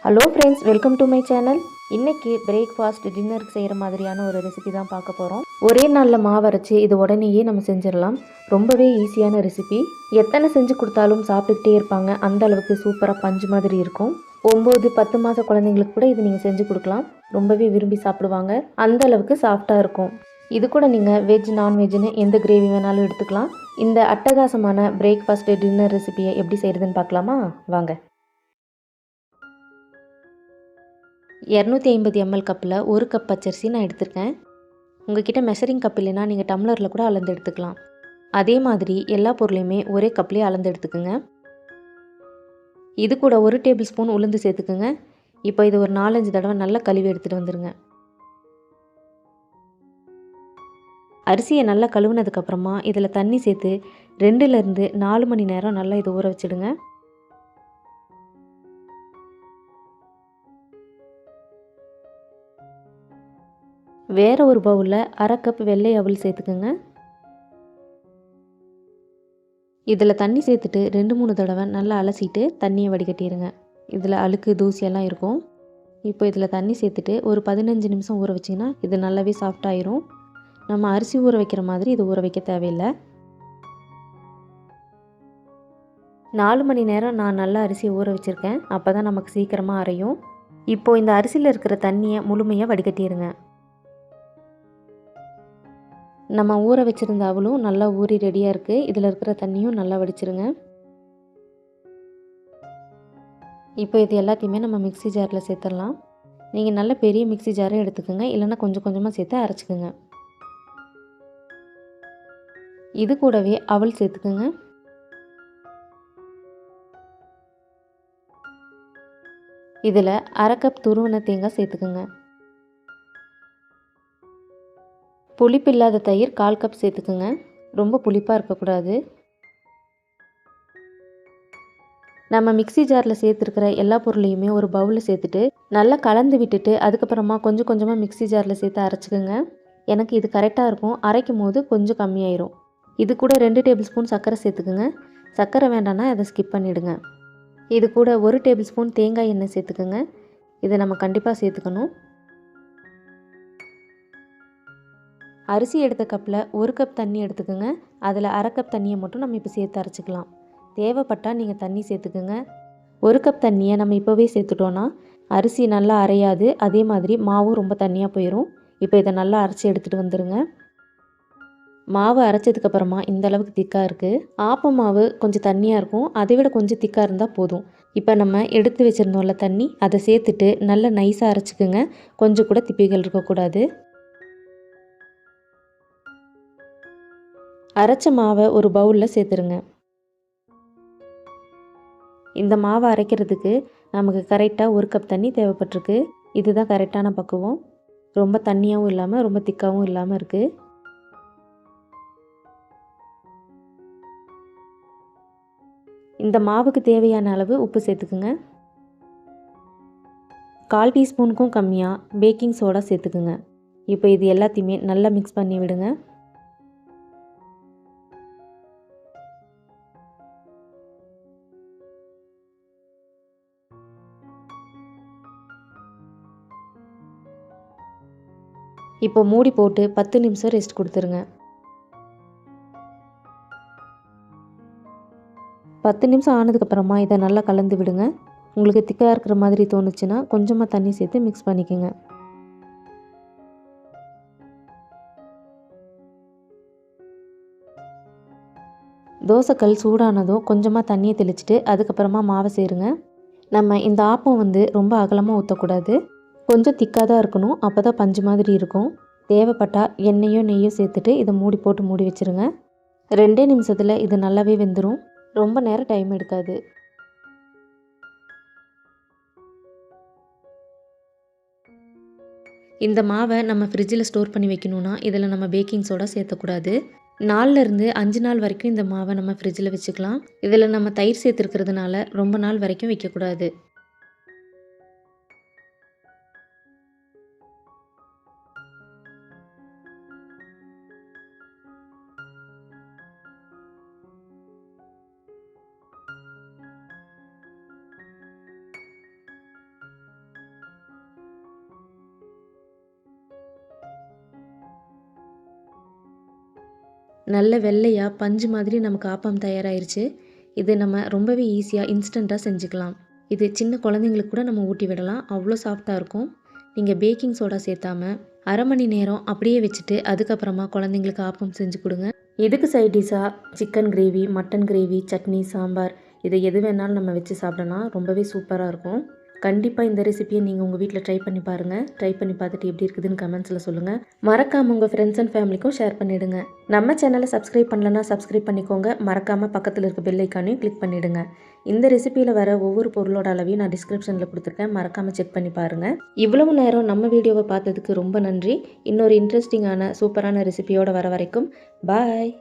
Hello friends, welcome to my channel. இன்றைக்கி breakfast டின்னருக்கு செய்கிற மாதிரியான ஒரு ரெசிபி தான் பார்க்க போகிறோம். ஒரே நாளில் மாவு அரைச்சி இது உடனேயே நம்ம செஞ்சிடலாம். ரொம்பவே ஈஸியான ரெசிபி. எத்தனை செஞ்சு கொடுத்தாலும் சாப்பிட்டுக்கிட்டே இருப்பாங்க. அந்த அளவுக்கு சூப்பராக பஞ்சு மாதிரி இருக்கும். 9-10 மாத குழந்தைங்களுக்கு கூட இது நீங்கள் செஞ்சு கொடுக்கலாம். ரொம்பவே விரும்பி சாப்பிடுவாங்க. அந்த அளவுக்கு சாஃப்டாக இருக்கும். இது கூட நீங்கள் வெஜ் நான்வெஜ்னு எந்த கிரேவி வேணாலும் எடுத்துக்கலாம். இந்த அட்டகாசமான பிரேக்ஃபாஸ்ட் டின்னர் ரெசிபியை எப்படி செய்கிறதுன்னு பார்க்கலாமா? வாங்க. 250 ml கப்பில் 1 கப் பச்சரிசி நான் எடுத்திருக்கேன். உங்ககிட்ட மெஷரிங் கப் இல்லைன்னா நீங்கள் டம்ளரில் கூட அளந்து எடுத்துக்கலாம். அதே மாதிரி எல்லா பொருளையுமே ஒரே கப்லேயே அளந்து எடுத்துக்கோங்க. இது கூட 1 டேபிள் ஸ்பூன் உளுந்து சேர்த்துக்குங்க. இப்போ இது ஒரு 4-5 தடவை நல்லா கழுவி எடுத்துகிட்டு வந்துடுங்க. அரிசியை நல்லா கழுவுனதுக்கப்புறமா இதில் தண்ணி சேர்த்து 2லேருந்து 4 மணி நேரம் நல்லா இதை ஊற வச்சுடுங்க. வேறு ஒரு பவுலில் 1/2 கப் வெள்ளை அவல் சேர்த்துக்குங்க. இதில் தண்ணி சேர்த்துட்டு 2-3 தடவை நல்லா அலசிட்டு தண்ணியை வடிகட்டிடுங்க. இதில் அழுக்கு தூசியெல்லாம் இருக்கும். இப்போ இதில் தண்ணி சேர்த்துட்டு ஒரு 15 நிமிஷம் ஊற வச்சிங்கன்னா இது நல்லாவே சாஃப்டாயிரும். நம்ம அரிசி ஊற வைக்கிற மாதிரி இது ஊற வைக்க தேவையில்லை. 4 மணி நேரம் நான் நல்லா அரிசியை ஊற வச்சுருக்கேன். அப்போ தான் நமக்கு சீக்கிரமாக அரையும். இப்போது இந்த அரிசியில் இருக்கிற தண்ணியை முழுமையாக வடிகட்டிடுங்க. நம்ம ஊற வச்சுருந்த அவலும் நல்லா ஊறி ரெடியாக இருக்குது. இதில் இருக்கிற தண்ணியும் நல்லா வடிச்சிருங்க. இப்போ இது எல்லாத்தையுமே நம்ம மிக்ஸி ஜாரில் சேர்த்துடலாம். நீங்கள் நல்ல பெரிய மிக்ஸி ஜாரை எடுத்துக்கோங்க, இல்லைன்னா கொஞ்சம் கொஞ்சமாக சேர்த்து அரைச்சிக்கோங்க. இது கூடவே அவல் சேர்த்துக்குங்க. இதில் 1/2 கப் துருவன தேங்காய் சேர்த்துக்குங்க. புளிப்பு இல்லாத தயிர் 1/4 கப் சேர்த்துக்குங்க. ரொம்ப புளிப்பாக இருக்கக்கூடாது. நம்ம மிக்ஸி ஜாரில் சேர்த்துருக்கிற எல்லா பொருளையுமே ஒரு பவுலில் சேர்த்துட்டு நல்லா கலந்து விட்டுட்டு அதுக்கப்புறமா கொஞ்சம் கொஞ்சமாக மிக்ஸி ஜாரில் சேர்த்து அரைச்சிக்கோங்க. எனக்கு இது கரெக்டாக இருக்கும். அரைக்கும் போது கொஞ்சம் கம்மியாயிரும். இது கூட 2 டேபிள் ஸ்பூன் சர்க்கரை சேர்த்துக்குங்க. சர்க்கரை வேண்டான்னா அதை ஸ்கிப் பண்ணிவிடுங்க. இது கூட 1 டேபிள் ஸ்பூன் தேங்காய் எண்ணெய் சேர்த்துக்குங்க. இதை நம்ம கண்டிப்பாக சேர்த்துக்கணும். அரிசி எடுத்த கப்பில் 1 கப் தண்ணி எடுத்துக்கோங்க. அதில் 1/2 கப் தண்ணியை மட்டும் நம்ம இப்போ சேர்த்து அரைச்சிக்கலாம். தேவைப்பட்டால் நீங்கள் தண்ணி சேர்த்துக்குங்க. 1 கப் தண்ணியை நம்ம இப்போவே சேர்த்துட்டோன்னா அரிசி நல்லா அரையாது. அதே மாதிரி மாவும் ரொம்ப தண்ணியாக போயிடும். இப்போ இதை நல்லா அரைச்சி எடுத்துகிட்டு வந்துடுங்க. மாவு அரைச்சதுக்கப்புறமா இந்த அளவுக்கு திக்காக இருக்குது. ஆப்ப மாவு கொஞ்சம் தண்ணியாக இருக்கும். அதை விட கொஞ்சம் திக்காக இருந்தால் போதும். இப்போ நம்ம எடுத்து வச்சுருந்தோம்ல தண்ணி, அதை சேர்த்துட்டு நல்லா நைஸாக அரைச்சிக்குங்க. கொஞ்சம் கூட திப்பிகள் இருக்கக்கூடாது. அரைச்ச மாவை ஒரு பவுலில் சேர்த்துருங்க. இந்த மாவை அரைக்கிறதுக்கு நமக்கு கரெக்டாக 1 கப் தண்ணி தேவைப்பட்டிருக்கு. இதுதான் கரெக்டான பக்குவம். ரொம்ப தண்ணியாகவும் இல்லாமல் ரொம்ப திக்காகவும் இல்லாமல் இருக்குது. இந்த மாவுக்கு தேவையான அளவு உப்பு சேர்த்துக்குங்க. 1/4 டீஸ்பூனுக்கும் கம்மியாக பேக்கிங் சோடா சேர்த்துக்குங்க. இப்போ இது எல்லாத்தையுமே நல்லா மிக்ஸ் பண்ணி விடுங்க. இப்போ மூடி போட்டு 10 நிமிஷம் ரெஸ்ட் கொடுத்துருங்க. 10 நிமிஷம் ஆனதுக்கப்புறமா இதை நல்லா கலந்து விடுங்க. உங்களுக்கு திக்காக இருக்கிற மாதிரி தோணுச்சுன்னா கொஞ்சமாக தண்ணி சேர்த்து மிக்ஸ் பண்ணிக்கோங்க. தோசைக்கல் சூடானதும் கொஞ்சமாக தண்ணியை தெளிச்சிட்டு அதுக்கப்புறமா மாவை சேருங்க. நம்ம இந்த ஆப்பம் ரொம்ப அகலமாக ஊற்றக்கூடாது. கொஞ்சம் திக்காக தான் இருக்கணும். அப்போ தான் பஞ்சு மாதிரி இருக்கும். தேவைப்பட்டால் எண்ணெயோ நெய்யோ சேர்த்துட்டு இதை மூடி போட்டு மூடி வச்சுருங்க. 2 நிமிஷத்தில் இது நல்லாவே வெந்துடும். ரொம்ப நேரம் டைம் எடுக்காது. இந்த மாவை நம்ம ஃப்ரிட்ஜில் ஸ்டோர் பண்ணி வைக்கணுன்னா இதில் நம்ம பேக்கிங் சோடா சேர்த்தக்கூடாது. 4லேருந்து 5 நாள் வரைக்கும் இந்த மாவை நம்ம ஃப்ரிட்ஜில் வச்சுக்கலாம். இதில் நம்ம தயிர் சேர்த்துருக்கிறதுனால ரொம்ப நாள் வரைக்கும் வைக்கக்கூடாது. நல்ல வெள்ளையாக பஞ்சு மாதிரி நமக்கு ஆப்பம் தயாராகிருச்சு. இது நம்ம ரொம்பவே ஈஸியாக இன்ஸ்டண்ட்டாக செஞ்சுக்கலாம். இது சின்ன குழந்தைங்களுக்கு கூட நம்ம ஊட்டி விடலாம். அவ்வளோ சாஃப்டாக இருக்கும். நீங்கள் பேக்கிங் சோடா சேர்த்தாமல் அரை மணி நேரம் அப்படியே வச்சுட்டு அதுக்கப்புறமா குழந்தைங்களுக்கு ஆப்பம் செஞ்சு கொடுங்க. இதுக்கு சைட் டிஷ்ஷாக chicken gravy, mutton gravy, chutney, sambar இதை எது வேணாலும் நம்ம வச்சு சாப்பிடலாம். ரொம்பவே சூப்பராக இருக்கும். கண்டிப்பாக இந்த ரெசிபியை நீங்கள் உங்கள் வீட்டில் ட்ரை பண்ணி பாருங்கள். ட்ரை பண்ணி பார்த்துட்டு எப்படி இருக்குதுன்னு கமெண்ட்ஸில் சொல்லுங்கள். மறக்காமல் உங்கள் ஃப்ரெண்ட்ஸ் அண்ட் ஃபேமிலிக்கும் ஷேர் பண்ணிவிடுங்க. நம்ம சேனலை சப்ஸ்கிரைப் பண்ணலன்னா சப்ஸ்கிரைப் பண்ணிக்கோங்க. மறக்காமல் பக்கத்தில் இருக்க பெல் ஐக்கானையும் கிளிக் பண்ணிவிடுங்க. இந்த ரெசிபியில் வர ஒவ்வொரு பொருளோட அளவையும் நான் டிஸ்கிரிப்ஷனில் கொடுத்துருக்கேன். மறக்காமல் செக் பண்ணி பாருங்கள். இவ்வளவு நேரம் நம்ம வீடியோவை பார்த்ததுக்கு ரொம்ப நன்றி. இன்னொரு இன்ட்ரெஸ்டிங்கான சூப்பரான ரெசிபியோடு வர வரைக்கும் பாய்.